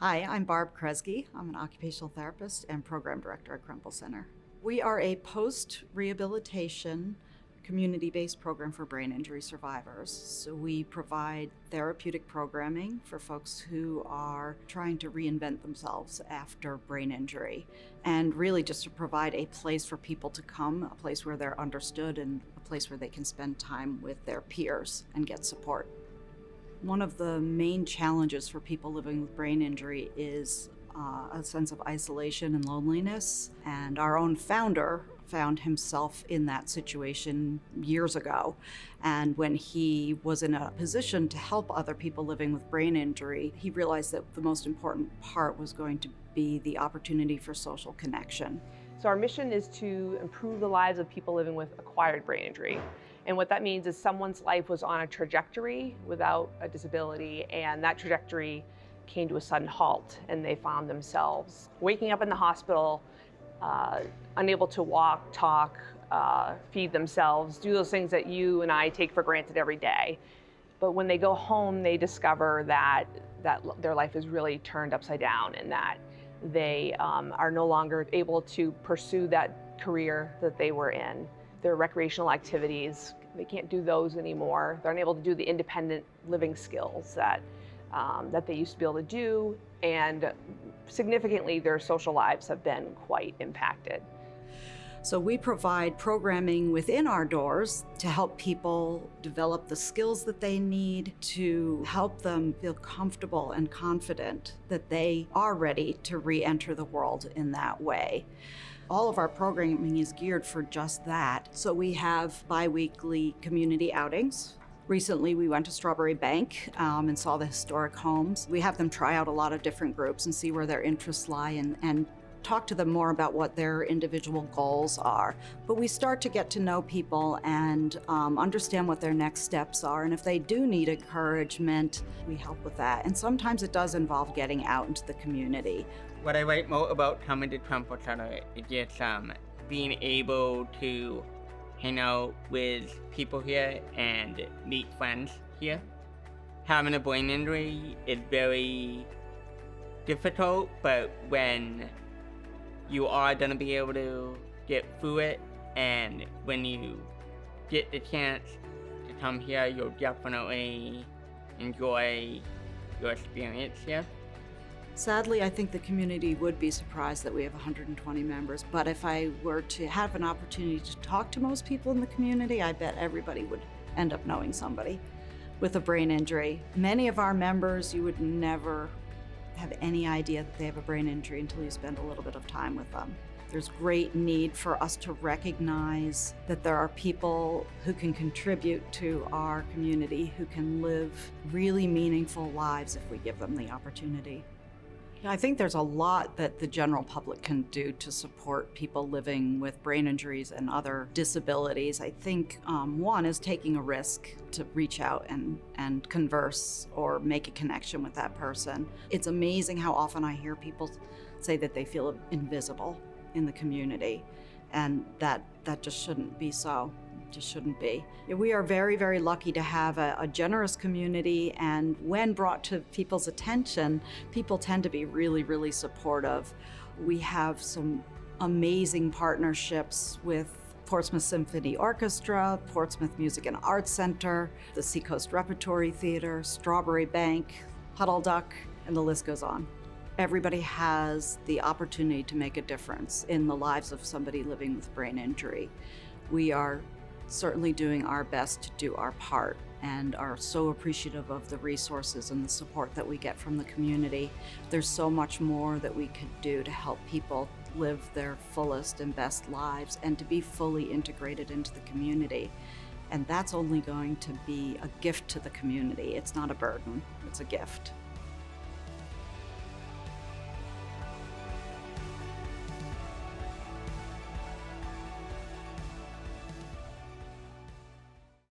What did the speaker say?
Hi, I'm Barb Kresge. I'm an occupational therapist and program director at Krempel Center. We are a post-rehabilitation community-based program for brain injury survivors. So we provide therapeutic programming for folks who are trying to reinvent themselves after brain injury, and really just to provide a place for people to come, a place where they're understood and a place where they can spend time with their peers and get support. One of the main challenges for people living with brain injury is a sense of isolation and loneliness. And our own founder found himself in that situation years ago. And when he was in a position to help other people living with brain injury, he realized that the most important part was going to be the opportunity for social connection. So our mission is to improve the lives of people living with acquired brain injury. And what that means is someone's life was on a trajectory without a disability, and that trajectory came to a sudden halt, and they found themselves waking up in the hospital, unable to walk, talk, feed themselves, do those things that you and I take for granted every day. But when they go home, they discover that their life is really turned upside down, and that they are no longer able to pursue that career that they were in. Their recreational activities, they can't do those anymore. They're unable to do the independent living skills that they used to be able to do, and significantly their social lives have been quite impacted. So we provide programming within our doors to help people develop the skills that they need, to help them feel comfortable and confident that they are ready to re-enter the world in that way. All of our programming is geared for just that. So we have bi-weekly community outings. Recently, we went to Strawberry Bank and saw the historic homes. We have them try out a lot of different groups and see where their interests lie and talk to them more about what their individual goals are. But we start to get to know people and understand what their next steps are. And if they do need encouragement, we help with that. And sometimes it does involve getting out into the community. What I like most about coming to Krempel Center is just being able to hang out with people here and meet friends here. Having a brain injury is very difficult, but when you are going to be able to get through it, and when you get the chance to come here, you'll definitely enjoy your experience here. Sadly, I think the community would be surprised that we have 120 members, but if I were to have an opportunity to talk to most people in the community, I bet everybody would end up knowing somebody with a brain injury. Many of our members, you would never have any idea that they have a brain injury until you spend a little bit of time with them. There's great need for us to recognize that there are people who can contribute to our community, who can live really meaningful lives if we give them the opportunity. I think there's a lot that the general public can do to support people living with brain injuries and other disabilities. I think one is taking a risk to reach out and converse or make a connection with that person. It's amazing how often I hear people say that they feel invisible in the community, and that just shouldn't be so. Just shouldn't be. We are very, very lucky to have a generous community, and when brought to people's attention, people tend to be really, really supportive. We have some amazing partnerships with Portsmouth Symphony Orchestra, Portsmouth Music and Arts Center, the Seacoast Repertory Theater, Strawberry Bank, Puddle Duck, and the list goes on. Everybody has the opportunity to make a difference in the lives of somebody living with brain injury. We are certainly doing our best to do our part and are so appreciative of the resources and the support that we get from the community. There's so much more that we could do to help people live their fullest and best lives and to be fully integrated into the community. And that's only going to be a gift to the community. It's not a burden, it's a gift.